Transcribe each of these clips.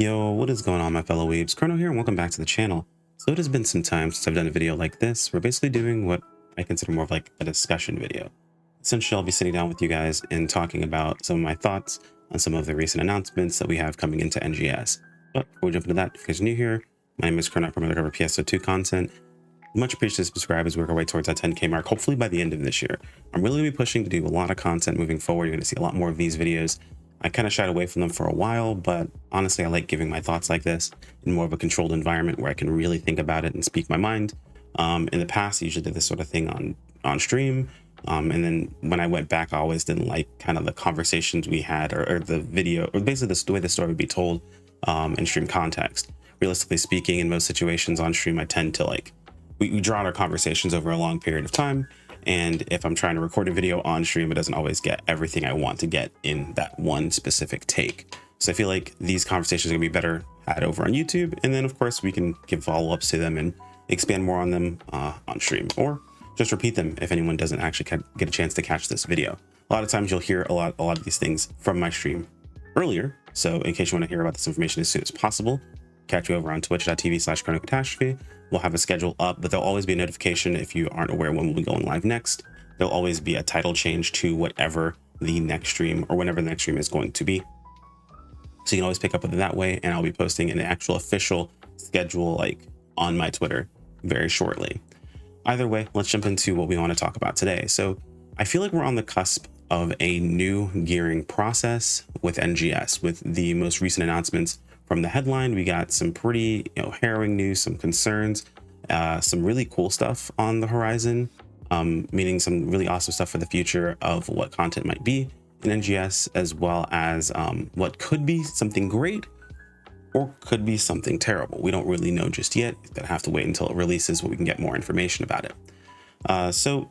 Yo, what is going on, my fellow weebs? Chrono here, and welcome back to the channel. So it has been some time since I've done a video like this. We're basically doing what I consider more of like a discussion video. Essentially, I'll be sitting down with you guys and talking about some of my thoughts on some of the recent announcements that we have coming into NGS. But before we jump into that, if you guys are new here, my name is Chrono, I'm going to cover PSO2 content. Much appreciated subscribe as we work our way towards that 10K mark, hopefully by the end of this year. I'm really going to be pushing to do a lot of content moving forward. You're going to see a lot more of these videos. I kind of shied away from them for a while, but honestly, I like giving my thoughts like this in more of a controlled environment where I can really think about it and speak my mind. In the past, I usually did this sort of thing on stream. And then when I went back, I always didn't like kind of the conversations we had or the video, or basically the way the story would be told in stream context. Realistically speaking, in most situations on stream, I tend to we draw out our conversations over a long period of time. And if I'm trying to record a video on stream, it doesn't always get everything I want to get in that one specific take. So I feel like these conversations are gonna be better had over on YouTube. And then of course we can give follow-ups to them and expand more on them on stream, or just repeat them if anyone doesn't actually get a chance to catch this video. A lot of times you'll hear a lot of these things from my stream earlier. So in case you want to hear about this information as soon as possible, catch you over on twitch.tv/chronocatastrophe. We'll have a schedule up, but there'll always be a notification if you aren't aware when we'll be going live next. There'll always be a title change to whatever the next stream or whenever the next stream is going to be. So you can always pick up with it that way, and I'll be posting an actual official schedule on my Twitter very shortly. Either way, let's jump into what we want to talk about today. So I feel like we're on the cusp of a new gearing process with NGS. With the most recent announcements from the headline, we got some pretty harrowing news, some concerns, some really cool stuff on the horizon, meaning some really awesome stuff for the future of what content might be in NGS, as well as what could be something great or could be something terrible. We don't really know just yet. It's gonna have to wait until it releases where we can get more information about it. So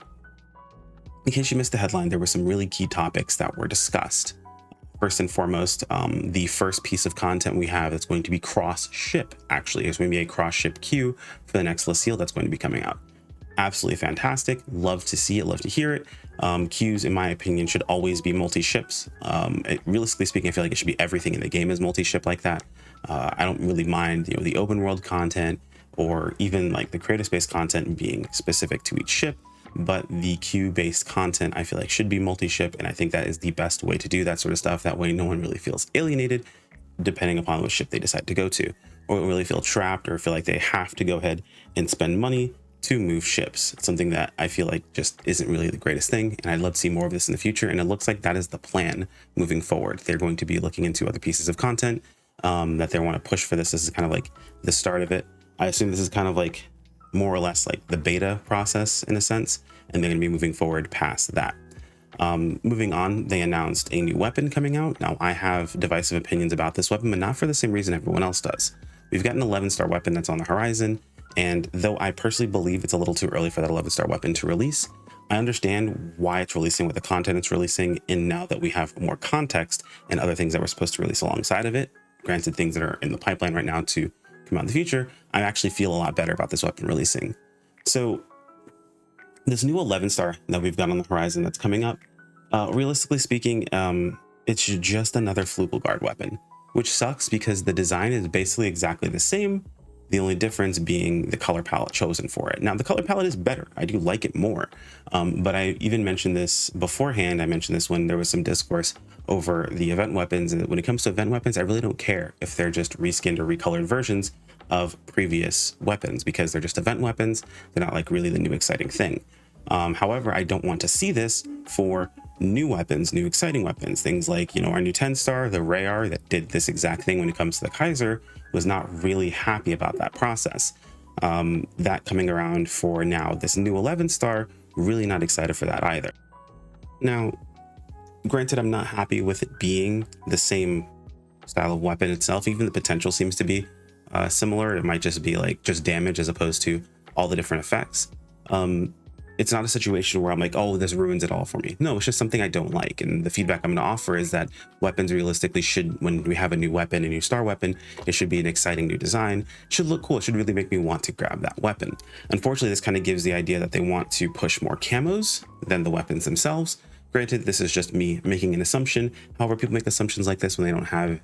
in case you missed the headline, there were some really key topics that were discussed. First and foremost, the first piece of content we have that's going to be cross-ship. Actually, it's going to be a cross-ship queue for the next Lucille that's going to be coming out. Absolutely fantastic. Love to see it, love to hear it. Queues, in my opinion, should always be multi-ships. Realistically speaking, I feel like it should be everything in the game is multi-ship like that. I don't really mind the open world content or even like the creative space content being specific to each ship. But the queue-based content, I feel like, should be multi-ship, and I think that is the best way to do that sort of stuff. That way no one really feels alienated depending upon which ship they decide to go to, or really feel trapped or feel like they have to go ahead and spend money to move ships. It's something that I feel like just isn't really the greatest thing, and I'd love to see more of this in the future, and it looks like that is the plan moving forward. They're going to be looking into other pieces of content that they want to push for this. This is kind of like the start of it. I assume this is kind of like more or less like the beta process in a sense, and they're going to be moving forward past that. Moving on, they announced a new weapon coming out. Now, I have divisive opinions about this weapon, but not for the same reason everyone else does. We've got an 11-star weapon that's on the horizon, and though I personally believe it's a little too early for that 11-star weapon to release, I understand why it's releasing with the content it's releasing, and now that we have more context and other things that we're supposed to release alongside of it, granted things that are in the pipeline right now to come out in the future, I actually feel a lot better about this weapon releasing. So this new 11-star that we've got on the horizon that's coming up, realistically speaking, it's just another Flugelguard weapon, which sucks because the design is basically exactly the same, the only difference being the color palette chosen for it. Now, the color palette is better. I do like it more, but I even mentioned this beforehand. I mentioned this when there was some discourse over the event weapons, and when it comes to event weapons, I really don't care if they're just reskinned or recolored versions of previous weapons, because they're just event weapons. They're not like really the new exciting thing. However, I don't want to see this for new weapons, new exciting weapons, things like, our new 10-star, the Rayar that did this exact thing when it comes to the Kaiser, was not really happy about that process. That coming around for now, this new 11-star, really not excited for that either. Now, granted, I'm not happy with it being the same style of weapon itself. Even the potential seems to be similar. It might just be just damage as opposed to all the different effects. It's not a situation where I'm like, oh, this ruins it all for me. No, it's just something I don't like. And the feedback I'm going to offer is that weapons realistically should, when we have a new weapon, a new star weapon, it should be an exciting new design. It should look cool. It should really make me want to grab that weapon. Unfortunately, this kind of gives the idea that they want to push more camos than the weapons themselves. Granted, this is just me making an assumption. However, people make assumptions like this when they don't have,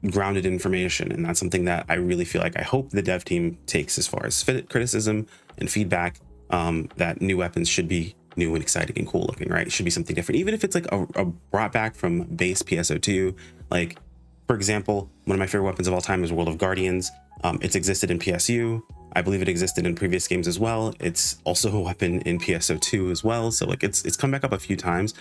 grounded information. And that's something that I really feel like I hope the dev team takes as far as criticism and feedback, that new weapons should be new and exciting and cool looking, right? It should be something different, even if it's like a brought back from base PSO2. Like, for example, one of my favorite weapons of all time is World of Guardians. It's existed in PSU. I believe it existed in previous games as well. It's also a weapon in PSO2 as well. So like it's come back up a few times.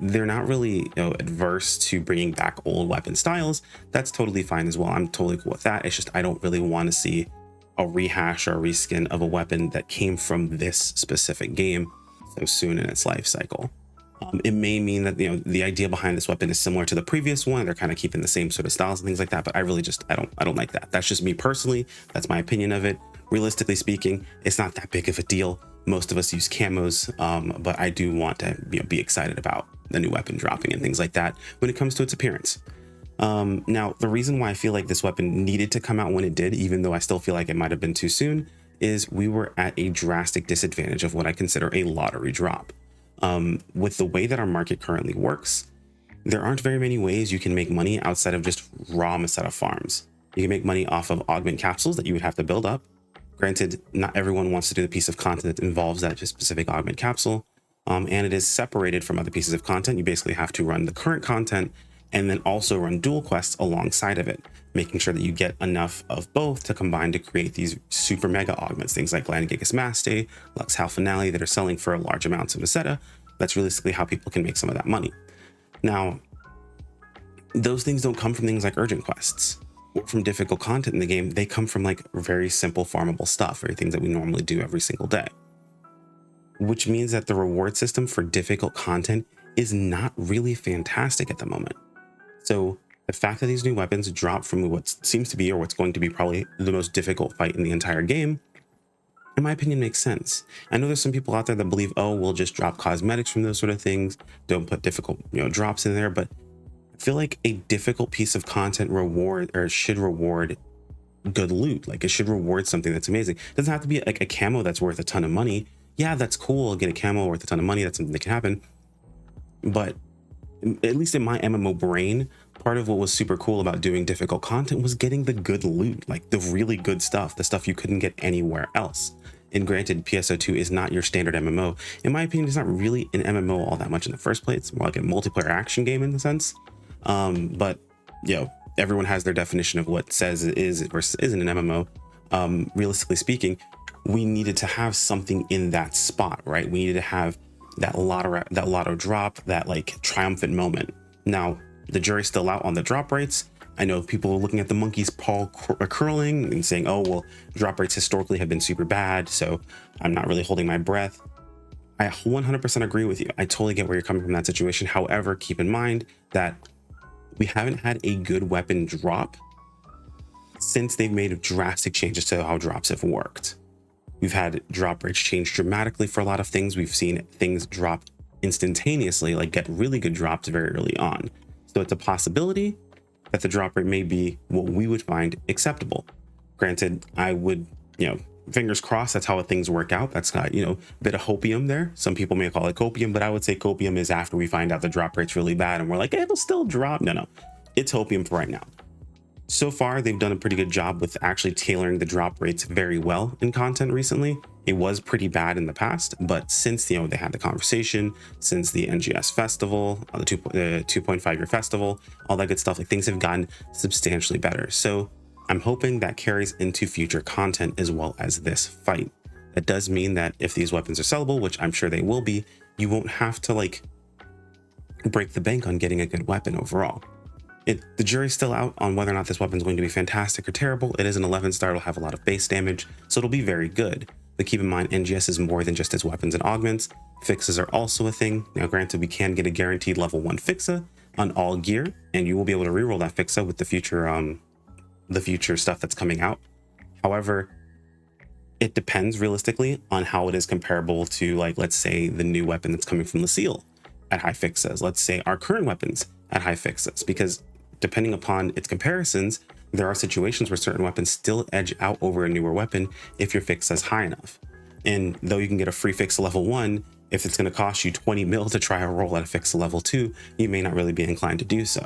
They're not really, adverse to bringing back old weapon styles. That's totally fine as well. I'm totally cool with that. It's just I don't really want to see a rehash or a reskin of a weapon that came from this specific game so soon in its life cycle. It may mean that the idea behind this weapon is similar to the previous one. They're kind of keeping the same sort of styles and things like that. But I really just I don't like that. That's just me personally. That's my opinion of it. Realistically speaking, it's not that big of a deal. Most of us use camos, but I do want to be excited about the new weapon dropping and things like that when it comes to its appearance. Now, the reason why I feel like this weapon needed to come out when it did, even though I still feel like it might have been too soon, is we were at a drastic disadvantage of what I consider a lottery drop. With the way that our market currently works, there aren't very many ways you can make money outside of just raw Meseta farms. You can make money off of augment capsules that you would have to build up. Granted, not everyone wants to do the piece of content that involves that specific augment capsule, and it is separated from other pieces of content. You basically have to run the current content and then also run dual quests alongside of it, making sure that you get enough of both to combine to create these super mega augments, things like Land Gigas Maste, Lux Hal Finale, that are selling for large amounts of Meseta. That's realistically how people can make some of that money. Now, those things don't come from things like urgent quests or from difficult content in the game. They come from like very simple farmable stuff, or things that we normally do every single day, which means that the reward system for difficult content is not really fantastic at the moment. So the fact that these new weapons drop from what seems to be, or what's going to be probably the most difficult fight in the entire game, in my opinion, makes sense. I know there's some people out there that believe, oh, we'll just drop cosmetics from those sort of things. Don't put difficult, drops in there. But I feel like a difficult piece of content should reward good loot. Like, it should reward something that's amazing. It doesn't have to be like a camo that's worth a ton of money. Yeah, that's cool. Get a camo worth a ton of money. That's something that can happen. But at least in my MMO brain, part of what was super cool about doing difficult content was getting the good loot, like the really good stuff, the stuff you couldn't get anywhere else. And granted, PSO2 is not your standard MMO. In my opinion, it's not really an MMO all that much in the first place. It's more like a multiplayer action game in the sense. But everyone has their definition of what says it is versus isn't an MMO. Realistically speaking, we needed to have something in that spot, right? We needed to have that lotto drop, that like triumphant moment. Now, the jury's still out on the drop rates. I know people are looking at the monkey's paw curling and saying, oh, well, drop rates historically have been super bad, so I'm not really holding my breath. I 100% agree with you. I totally get where you're coming from in that situation. However, keep in mind that we haven't had a good weapon drop since they've made drastic changes to how drops have worked. We've had drop rates change dramatically for a lot of things. We've seen things drop instantaneously, like get really good drops very early on. So it's a possibility that the drop rate may be what we would find acceptable. Granted, I would, fingers crossed, that's how things work out. That's got, a bit of hopium there. Some people may call it copium, but I would say copium is after we find out the drop rate's really bad and we're like, hey, it'll still drop. No, it's hopium for right now. So far, they've done a pretty good job with actually tailoring the drop rates very well in content recently. It was pretty bad in the past, but since they had the conversation, since the NGS festival, the 2.5 year festival, all that good stuff, like things have gotten substantially better. So I'm hoping that carries into future content as well as this fight. That does mean that if these weapons are sellable, which I'm sure they will be, you won't have to like break the bank on getting a good weapon overall. The jury's still out on whether or not this weapon is going to be fantastic or terrible. It is an 11 star, it'll have a lot of base damage, so it'll be very good. But keep in mind, NGS is more than just its weapons and augments. Fixes are also a thing. Now, granted, we can get a guaranteed level 1 Fixa on all gear, and you will be able to reroll that Fixa with the future stuff that's coming out. However, it depends realistically on how it is comparable to, like, let's say the new weapon that's coming from Lucille at high Fixas. Let's say our current weapons at high Fixas, because depending upon its comparisons, there are situations where certain weapons still edge out over a newer weapon if your Fixa is high enough. And though you can get a free Fixa level 1, if it's going to cost you 20 mil to try a roll at a Fixa level 2, you may not really be inclined to do so.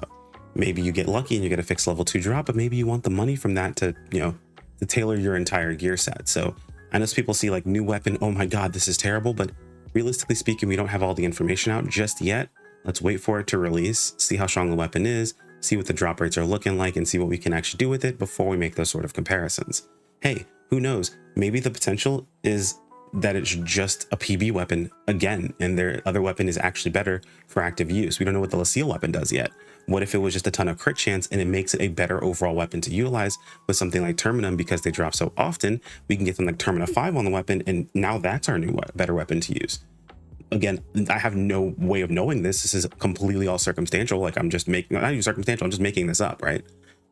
Maybe you get lucky and you get a fixed level 2 drop, but maybe you want the money from that to, to tailor your entire gear set. So I know people see like new weapon, oh my God, this is terrible. But realistically speaking, we don't have all the information out just yet. Let's wait for it to release, see how strong the weapon is, see what the drop rates are looking like, and see what we can actually do with it before we make those sort of comparisons. Hey, who knows? Maybe the potential is that it's just a PB weapon again, and their other weapon is actually better for active use. We don't know what the Lucille weapon does yet. What if it was just a ton of crit chance and it makes it a better overall weapon to utilize with something like Terminum? Because they drop so often, we can get them like Termina 5 on the weapon, and now that's our new better weapon to use. Again, I have no way of knowing this. This is completely all circumstantial. Like I'm just making, not even circumstantial, I'm just making this up, right?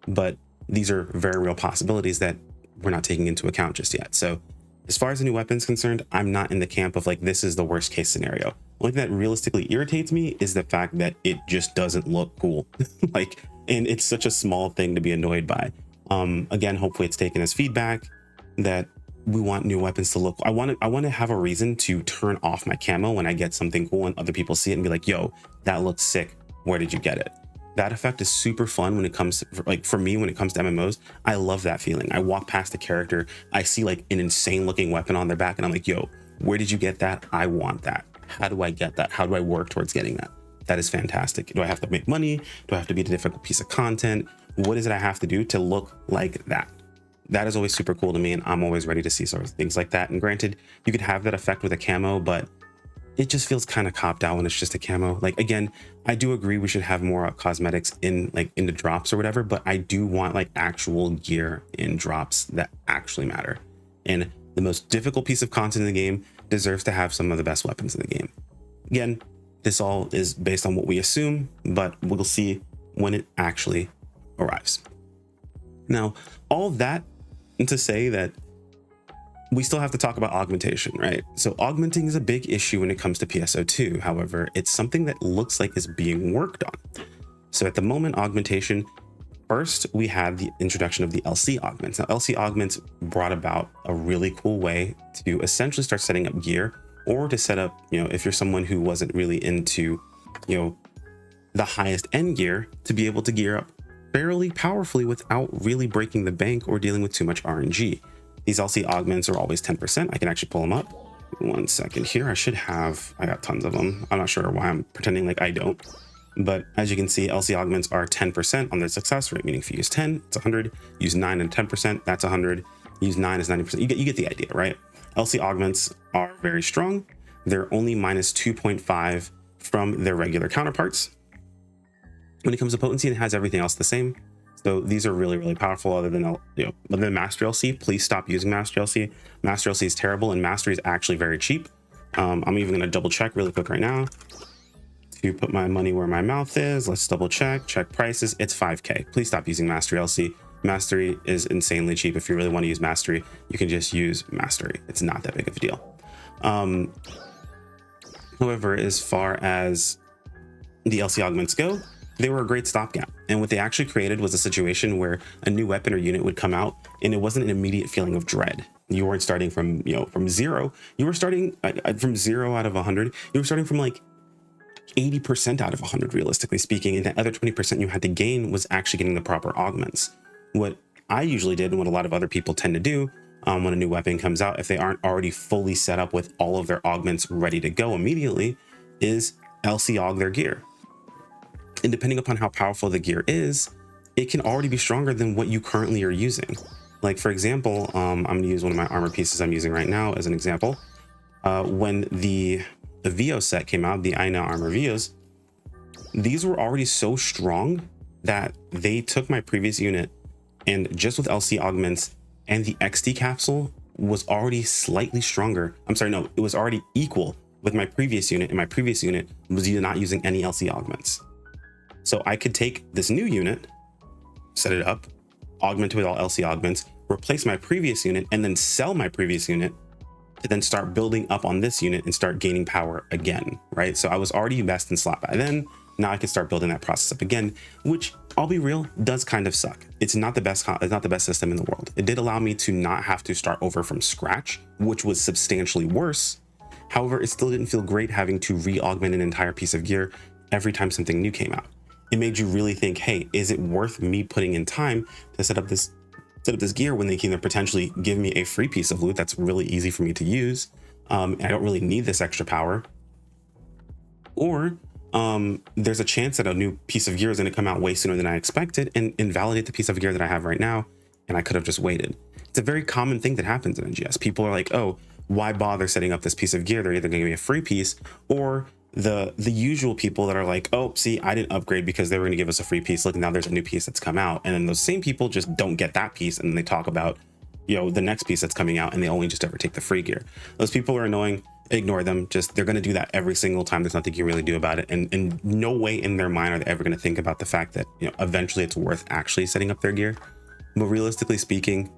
But these are very real possibilities that we're not taking into account just yet. So as far as the new weapon's concerned, I'm not in the camp of like, this is the worst case scenario. One thing that realistically irritates me is the fact that it just doesn't look cool. Like, and it's such a small thing to be annoyed by. Again, hopefully it's taken as feedback that we want new weapons to look. I want to have a reason to turn off my camo when I get something cool and other people see it and be like, yo, that looks sick. Where did you get it? That effect is super fun when it comes to, like, for me, when it comes to MMOs. I love that feeling. I walk past a character, I see like an insane looking weapon on their back, and I'm like, yo, where did you get that? I want that. How do I get that? How do I work towards getting that? That is fantastic. Do I have to make money? Do I have to beat a difficult piece of content? What is it I have to do to look like that? That is always super cool to me, and I'm always ready to see sort of things like that. And granted, you could have that effect with a camo, but it just feels kind of copped out when it's just a camo. Like, again, I do agree we should have more cosmetics in like into drops or whatever, but I do want like actual gear in drops that actually matter. And the most difficult piece of content in the game deserves to have some of the best weapons in the game. Again, this all is based on what we assume, but we'll see when it actually arrives. Now, all that to say that we still have to talk about augmentation, right? So augmenting is a big issue when it comes to PSO2. However, it's something that looks like is being worked on. So at the moment, augmentation, first we had the introduction of the LC augments. Now, LC augments brought about a really cool way to essentially start setting up gear, or to set up, if you're someone who wasn't really into, the highest end gear, to be able to gear up fairly powerfully without really breaking the bank or dealing with too much RNG. These LC augments are always 10%. I can actually pull them up. 1 second here. I got tons of them. I'm not sure why I'm pretending like I don't. But as you can see, LC augments are 10% on their success rate, meaning if you use 10, it's 100. Use 9 and 10%, that's 100. Use 9 is 90%. You get the idea, right? LC augments are very strong. They're only minus 2.5 from their regular counterparts. When it comes to potency, it has everything else the same. So these are really, really powerful. Other than Master LC, please stop using Master LC. Master LC is terrible, and Mastery is actually very cheap. I'm even going to double check really quick right now to put my money where my mouth is. Let's double check prices. It's 5K. Please stop using Mastery LC. Mastery is insanely cheap. If you really want to use Mastery, you can just use Mastery. It's not that big of a deal. However, as far as the LC augments go, they were a great stopgap. And what they actually created was a situation where a new weapon or unit would come out, and it wasn't an immediate feeling of dread. You weren't starting from, from zero. You were starting from 0 out of 100. You were starting from like 80% out of 100, realistically speaking. And the other 20% you had to gain was actually getting the proper augments. What I usually did, and what a lot of other people tend to do when a new weapon comes out, if they aren't already fully set up with all of their augments ready to go immediately, is LC aug their gear. And depending upon how powerful the gear is, it can already be stronger than what you currently are using. Like, for example, I'm going to use one of my armor pieces I'm using right now as an example. When the VO set came out, the Aina armor VOs, these were already so strong that they took my previous unit, and just with LC augments and the XD capsule was already slightly stronger. I'm sorry, no, it was already equal with my previous unit, and my previous unit was not using any LC augments. So I could take this new unit, set it up, augment it with all LC augments, replace my previous unit, and then sell my previous unit to then start building up on this unit and start gaining power again, right? So I was already best in slot by then. Now I can start building that process up again, which, I'll be real, does kind of suck. It's not the best system in the world. It did allow me to not have to start over from scratch, which was substantially worse. However, it still didn't feel great having to re-augment an entire piece of gear every time something new came out. it made you really think, hey, is it worth me putting in time to set up this gear when they can potentially give me a free piece of loot that's really easy for me to use, and I don't really need this extra power? Or there's a chance that a new piece of gear is going to come out way sooner than I expected and invalidate the piece of gear that I have right now, and I could have just waited. It's a very common thing that happens in NGS. People are like, oh, why bother setting up this piece of gear? They're either going to give me a free piece, or the usual people that are like, oh, see, I didn't upgrade because they were going to give us a free piece. Look, now there's a new piece that's come out. And then those same people just don't get that piece, and they talk about, you know, the next piece that's coming out, and they only just ever take the free gear. Those people are annoying. Ignore them. Just, they're going to do that every single time. There's nothing you can really do about it. And in no way in their mind are they ever going to think about the fact that, you know, eventually it's worth actually setting up their gear. But realistically speaking,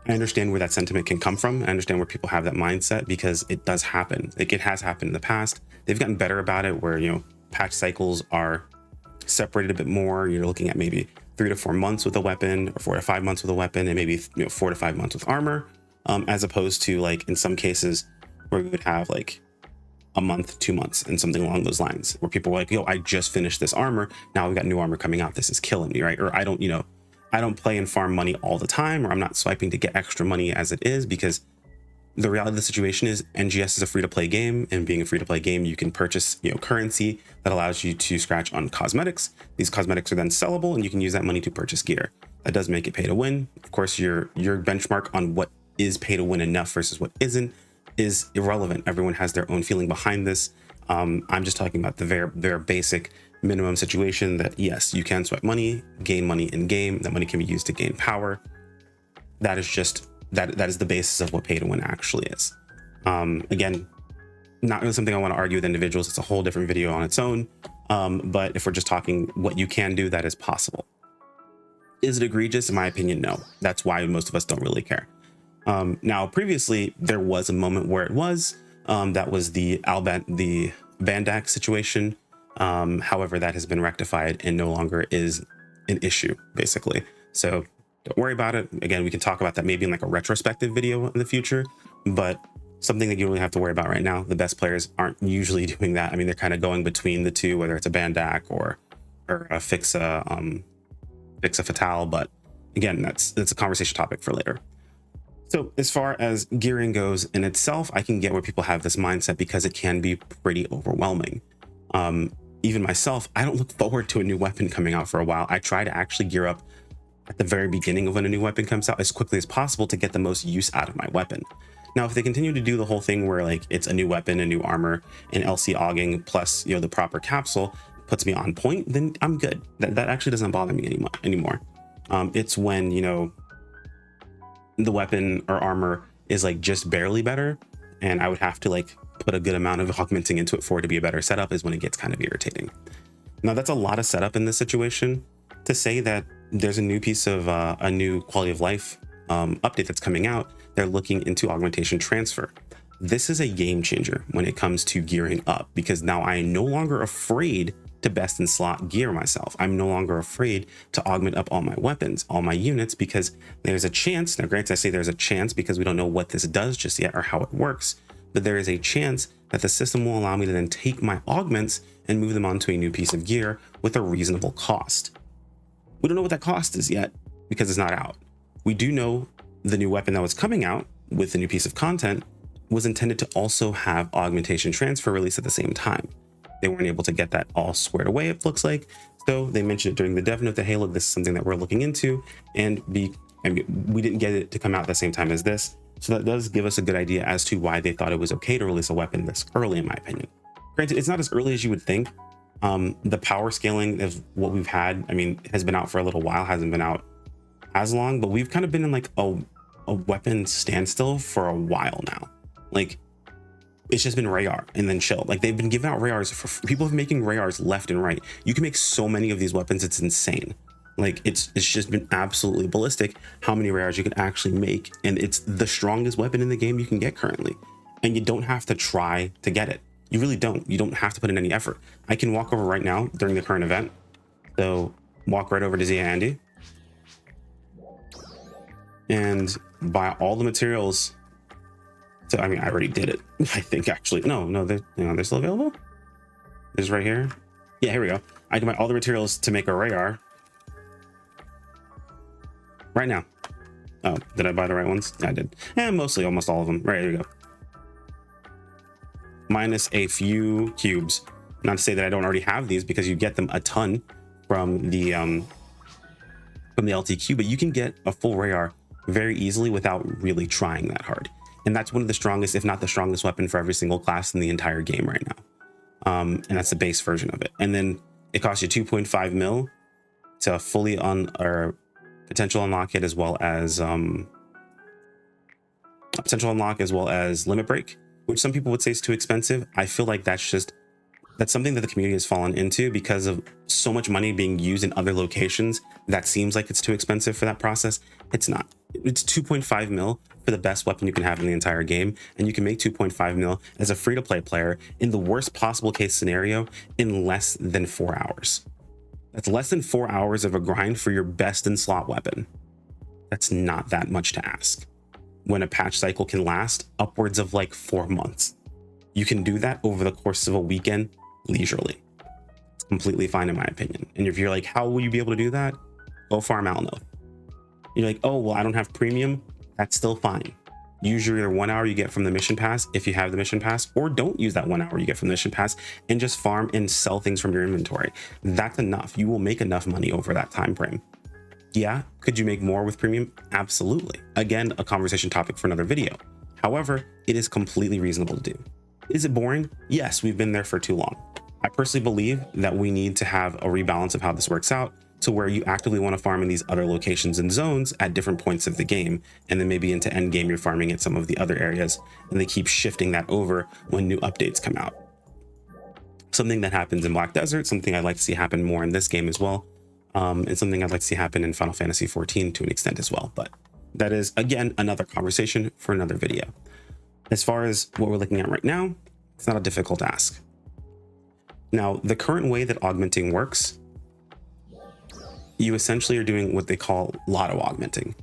I understand where that sentiment can come from. I understand where people have that mindset, because it does happen. Like, it has happened in the past. They've gotten better about it, where, you know, patch cycles are separated a bit more. You're looking at maybe 3 to 4 months with a weapon, or 4 to 5 months with a weapon, and maybe, you know, 4 to 5 months with armor, as opposed to, like, in some cases where we would have like a month, 2 months, and something along those lines, where people were like, yo, I just finished this armor, now we've got new armor coming out, this is killing me, right? Or I don't, you know, I don't play and farm money all the time, or I'm not swiping to get extra money as it is, because the reality of the situation is NGS is a free-to-play game, and being a free-to-play game, you can purchase, you know, currency that allows you to scratch on cosmetics. These cosmetics are then sellable, and you can use that money to purchase gear. That does make it pay to win. Of course, your benchmark on what is pay to win enough versus what isn't is irrelevant. Everyone has their own feeling behind this. I'm just talking about the very basic minimum situation that, yes, you can swipe money, gain money in game. That money can be used to gain power. That is just that is the basis of what pay to win actually is. Again, not really something I want to argue with individuals. It's a whole different video on its own. But if we're just talking what you can do, that is possible. Is it egregious? In my opinion, no. That's why most of us don't really care. Now, previously, there was a moment where it was, that was the Bandac situation. However, that has been rectified and no longer is an issue, basically. So don't worry about it. Again, we can talk about that maybe in like a retrospective video in the future, but something that you don't really have to worry about right now. The best players aren't usually doing that. I mean, they're kind of going between the two, whether it's a Bandac or a Fixa Fatale. But again, that's a conversation topic for later. So as far as gearing goes in itself, I can get where people have this mindset, because it can be pretty overwhelming. Even myself, I don't look forward to a new weapon coming out for a while. I try to actually gear up at the very beginning of when a new weapon comes out as quickly as possible to get the most use out of my weapon. Now, if they continue to do the whole thing where like it's a new weapon, a new armor, and LC auging plus, you know, the proper capsule puts me on point, then I'm good. That actually doesn't bother me anymore. It's when, you know, the weapon or armor is like just barely better, and I would have to like put a good amount of augmenting into it for it to be a better setup, is when it gets kind of irritating. Now, that's a lot of setup in this situation. To say that there's a new piece of a new quality of life update that's coming out, they're looking into augmentation transfer. This is a game changer when it comes to gearing up, because now I am no longer afraid to best in slot gear myself. I'm no longer afraid to augment up all my weapons, all my units, because there's a chance. Now, granted, I say there's a chance because we don't know what this does just yet or how it works, but there is a chance that the system will allow me to then take my augments and move them onto a new piece of gear with a reasonable cost. We don't know what that cost is yet because it's not out. We do know the new weapon that was coming out with the new piece of content was intended to also have augmentation transfer released at the same time. They weren't able to get that all squared away, it looks like. So they mentioned it during the dev note that, hey, look, this is something that we're looking into, and we didn't get it to come out at the same time as this. So that does give us a good idea as to why they thought it was okay to release a weapon this early, in my opinion. Granted, it's not as early as you would think. The power scaling of what we've had, I mean, has been out for a little while, hasn't been out as long, but we've kind of been in like a weapon standstill for a while now. Like, it's just been Rayar and then chill. Like, they've been giving out Rayars for people have making Rayars left and right. You can make so many of these weapons, it's insane. Like, it's just been absolutely ballistic how many Rayars you can actually make, and it's the strongest weapon in the game you can get currently, and you don't have to try to get it. You really don't. You don't have to put in any effort. I can walk over right now during the current event. So walk right over to Zia Andy and buy all the materials. So, I mean, I already did it. I think actually, no, they're still available. This right here. Yeah, here we go. I can buy all the materials to make a Rayar right now. Oh, did I buy the right ones? Yeah, I did. And mostly, almost all of them. Right, here you go. Minus a few cubes. Not to say that I don't already have these, because you get them a ton from the LTQ, but you can get a full Rayar very easily without really trying that hard. And that's one of the strongest, if not the strongest weapon for every single class in the entire game right now. And that's the base version of it. And then it costs you 2.5 mil to fully or potential unlock it, as well as potential unlock, as well as limit break, which some people would say is too expensive. I feel like that's something that the community has fallen into because of so much money being used in other locations. That seems like it's too expensive for that process. It's not. It's 2.5 mil for the best weapon you can have in the entire game, and you can make 2.5 mil as a free-to-play player in the worst possible case scenario in less than 4 hours. That's less than 4 hours of a grind for your best in slot weapon. That's not that much to ask when a patch cycle can last upwards of like 4 months. You can do that over the course of a weekend leisurely. It's completely fine in my opinion. And if you're like, how will you be able to do that? Go farm Alno. You're like, oh, well, I don't have premium. That's still fine. Use your 1 hour you get from the mission pass if you have the mission pass, or don't use that 1 hour you get from the mission pass and just farm and sell things from your inventory. That's enough. You will make enough money over that time frame. Yeah, could you make more with premium? Absolutely. Again, a conversation topic for another video. However, it is completely reasonable to do. Is it boring? Yes, we've been there for too long. I personally believe that we need to have a rebalance of how this works out to where you actively want to farm in these other locations and zones at different points of the game, and then maybe into end game you're farming at some of the other areas, and they keep shifting that over when new updates come out. Something that happens in Black Desert, something I'd like to see happen more in this game as well, and something I'd like to see happen in Final Fantasy 14 to an extent as well. But that is, again, another conversation for another video. As far as what we're looking at right now, it's not a difficult ask. Now, the current way that augmenting works, you essentially are doing what they call lotto augmenting.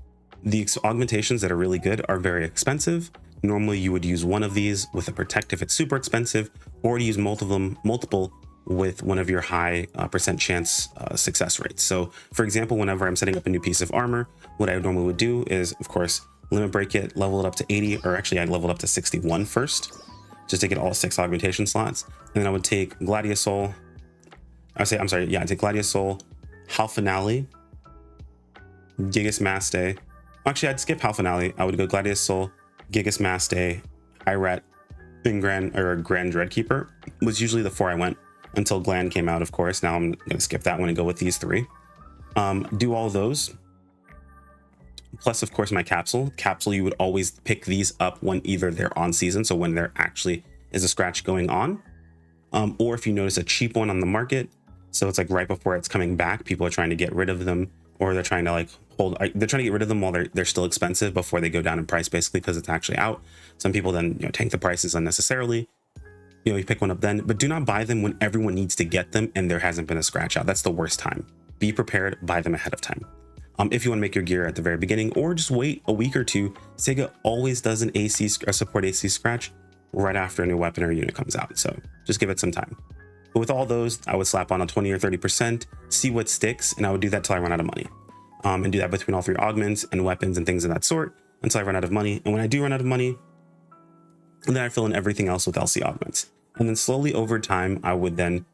The augmentations that are really good are very expensive. Normally you would use one of these with a protect if it's super expensive, or to use multiple with one of your high percent chance success rates. So for example, whenever I'm setting up a new piece of armor, what I normally would do is, of course, limit break it, level it up to 80, or actually I leveled up to 61 first, just to get all 6 augmentation slots. And then I would take Gladiosol, I'd take Gladiosol, Halfinale, Gigas Maste. Actually, I'd skip Halfinale. I would go Gladiosol, Gigas Maste, Irat, and Grand Dreadkeeper was usually the 4 I went until Gland came out, of course. Now I'm going to skip that one and go with these 3. Do all those. Plus, of course, my capsule. Capsule, you would always pick these up when either they're on season, so when there actually is a scratch going on, or if you notice a cheap one on the market, so it's like right before it's coming back, people are trying to get rid of them, or they're trying to like they're trying to get rid of them while they're still expensive before they go down in price, basically because it's actually out. Some people then tank the prices unnecessarily. You pick one up then, but do not buy them when everyone needs to get them and there hasn't been a scratch out. That's the worst time. Be prepared, buy them ahead of time. If you want to make your gear at the very beginning, or just wait a week or two, SEGA always does an support AC scratch right after a new weapon or unit comes out. So just give it some time. But with all those, I would slap on a 20 or 30%, see what sticks, and I would do that till I run out of money. And do that between all 3 augments and weapons and things of that sort until I run out of money. And when I do run out of money, then I fill in everything else with LC augments. And then slowly over time, I would then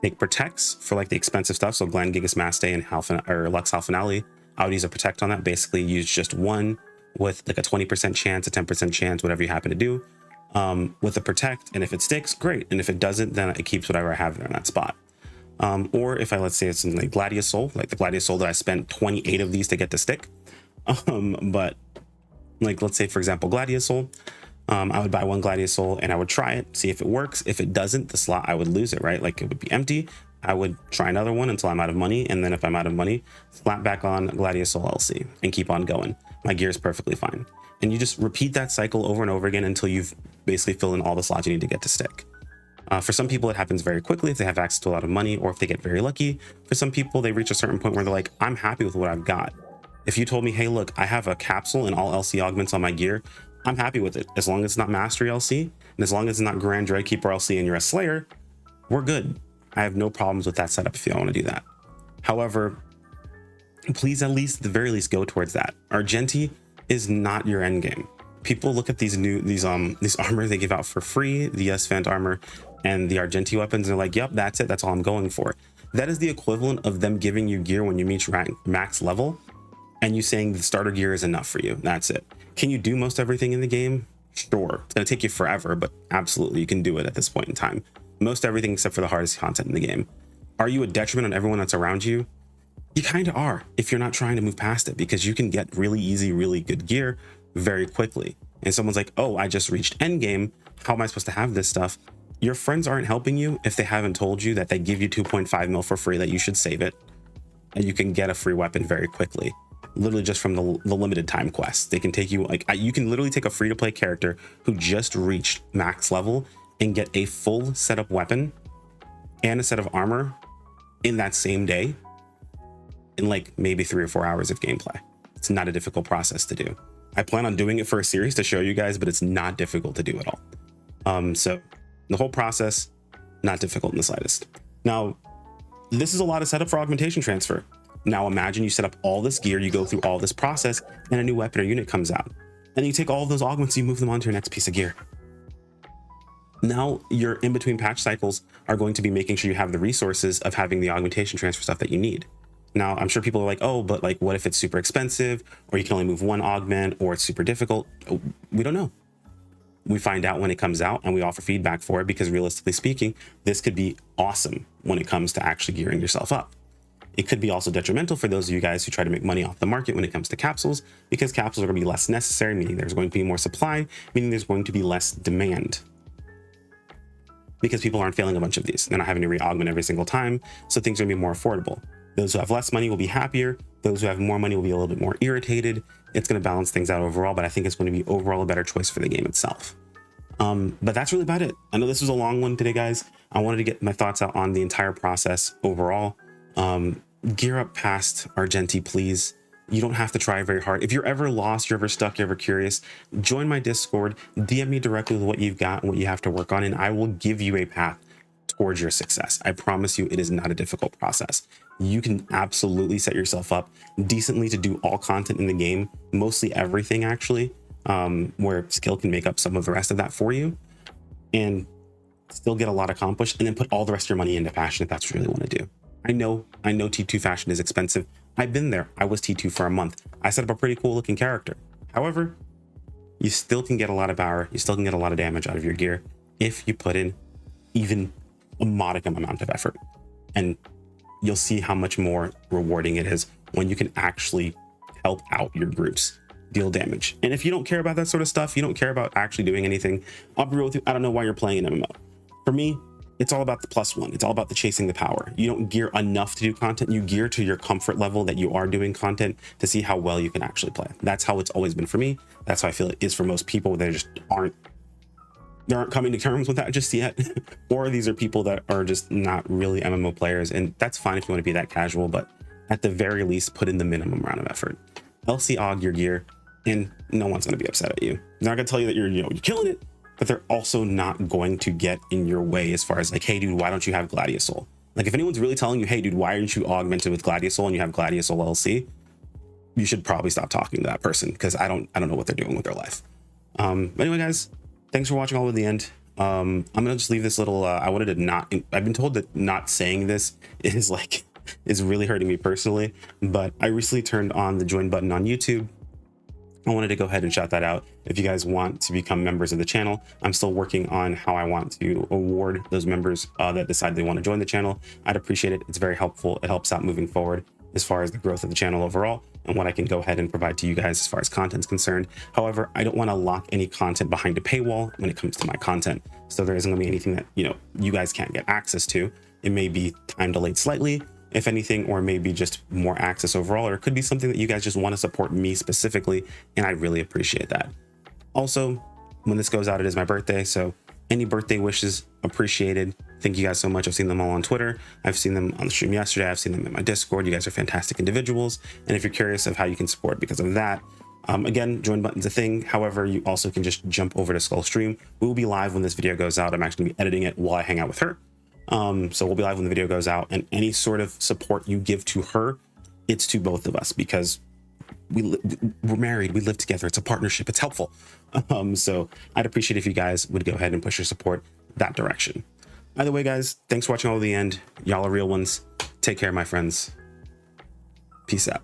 take protects for like the expensive stuff. So Gland, Gigas Maste, and Lux Halfinale. I would use a protect on that. Basically use just one with like a 20% chance, a 10% chance, whatever you happen to do, with a protect. And if it sticks, great. And if it doesn't, then it keeps whatever I have there in that spot. Or if let's say it's something like Gladiosol, like the Gladiosol that I spent 28 of these to get to stick. But like, let's say for example, Gladiosol, I would buy one Gladiosol and I would try it, see if it works. If it doesn't, the slot, I would lose it, right? Like it would be empty. I would try another one until I'm out of money. And then if I'm out of money, slap back on Gladiosol LC and keep on going. My gear is perfectly fine. And you just repeat that cycle over and over again until you've basically filled in all the slots you need to get to stick. For some people, it happens very quickly if they have access to a lot of money or if they get very lucky. For some people, they reach a certain point where they're like, I'm happy with what I've got. If you told me, hey, look, I have a capsule and all LC augments on my gear, I'm happy with it. As long as it's not Mastery LC, and as long as it's not Grand Dreadkeeper LC and you're a Slayer, we're good. I have no problems with that setup if you want to do that. However, please at least, at the very least, go towards that. Argenti is not your end game. People look at these armor they give out for free, the S-Fant armor and the Argenti weapons, and they're like, yep, that's it. That's all I'm going for. That is the equivalent of them giving you gear when you reach max level and you saying the starter gear is enough for you. That's it. Can you do most everything in the game? Sure. It's going to take you forever, but absolutely you can do it at this point in time. Most everything except for the hardest content in the game. Are you a detriment on everyone that's around you? You kind of are if you're not trying to move past it, because you can get really easy, really good gear very quickly. And someone's like, oh, I just reached endgame. How am I supposed to have this stuff? Your friends aren't helping you if they haven't told you that they give you 2.5 mil for free, that you should save it. And you can get a free weapon very quickly, literally just from the limited time quests. They can take you, like, you can literally take a free to play character who just reached max level and get a full setup weapon and a set of armor in that same day, in like maybe 3 or 4 hours of gameplay. It's not a difficult process to do. I plan on doing it for a series to show you guys, but it's not difficult to do at all. So the whole process, not difficult in the slightest. Now, this is a lot of setup for augmentation transfer. Now imagine you set up all this gear, you go through all this process, and a new weapon or unit comes out. And you take all of those augments, you move them onto your next piece of gear. Now your in-between patch cycles are going to be making sure you have the resources of having the augmentation transfer stuff that you need. Now, I'm sure people are like, oh, but like, what if it's super expensive, or you can only move one augment, or it's super difficult? We don't know. We find out when it comes out, and we offer feedback for it, because realistically speaking, this could be awesome when it comes to actually gearing yourself up. It could be also detrimental for those of you guys who try to make money off the market when it comes to capsules, because capsules are going to be less necessary, meaning there's going to be more supply, meaning there's going to be less demand. Because people aren't failing a bunch of these. They're not having to re-augment every single time, so things are going to be more affordable. Those who have less money will be happier. Those who have more money will be a little bit more irritated. It's going to balance things out overall, but I think it's going to be overall a better choice for the game itself. But that's really about it. I know this was a long one today, guys. I wanted to get my thoughts out on the entire process overall. Gear up past Argenti, please. You don't have to try very hard. If you're ever lost, you're ever stuck, you're ever curious, join my Discord, DM me directly with what you've got and what you have to work on, and I will give you a path towards your success. I promise you, it is not a difficult process. You can absolutely set yourself up decently to do all content in the game, mostly everything actually, where skill can make up some of the rest of that for you, and still get a lot accomplished, and then put all the rest of your money into fashion if that's what you really want to do. I know T2 fashion is expensive. I've been there. I was T2 for a month. I set up a pretty cool looking character. However, you still can get a lot of power. You still can get a lot of damage out of your gear if you put in even a modicum amount of effort. And you'll see how much more rewarding it is when you can actually help out your groups deal damage. And if you don't care about that sort of stuff, you don't care about actually doing anything, I'll be real with you, I don't know why you're playing an MMO. For me, it's all about the +1. It's all about the chasing the power. You don't gear enough to do content. You gear to your comfort level that you are doing content to see how well you can actually play. That's how it's always been for me. That's how I feel it is for most people. They aren't coming to terms with that just yet. Or these are people that are just not really MMO players. And that's fine if you want to be that casual, but at the very least, put in the minimum amount of effort. LC aug your gear, and no one's going to be upset at you. They're not going to tell you that you're killing it, but they're also not going to get in your way as far as like, hey dude, why don't you have Gladiusol? Like if anyone's really telling you, hey dude, why aren't you augmented with Gladiusol and you have Gladiusol LC, you should probably stop talking to that person, because I don't know what they're doing with their life. But anyway, guys, thanks for watching all to the end. I'm gonna just leave this little I've been told that not saying this is really hurting me personally, but I recently turned on the join button on YouTube. I wanted to go ahead and shout that out. If you guys want to become members of the channel, I'm still working on how I want to award those members that decide they want to join the channel. I'd appreciate it. It's very helpful. It helps out moving forward as far as the growth of the channel overall and what I can go ahead and provide to you guys as far as content is concerned. However, I don't want to lock any content behind a paywall when it comes to my content. So there isn't going to be anything that, you guys can't get access to. It may be time delayed slightly, if anything, or maybe just more access overall, or it could be something that you guys just want to support me specifically, and I really appreciate that. Also, when this goes out, it is my birthday, so any birthday wishes appreciated. Thank you guys so much. I've seen them all on Twitter. I've seen them on the stream yesterday. I've seen them in my Discord. You guys are fantastic individuals, and if you're curious of how you can support because of that, again, join button's a thing. However, you also can just jump over to Skull Stream. We will be live when this video goes out. I'm actually going to be editing it while I hang out with her. So we'll be live when the video goes out, and any sort of support you give to her, it's to both of us, because we're married, we live together, it's a partnership, it's helpful. So I'd appreciate if you guys would go ahead and push your support that direction. Either way, guys, thanks for watching all to the end. Y'all are real ones. Take care, my friends. Peace out.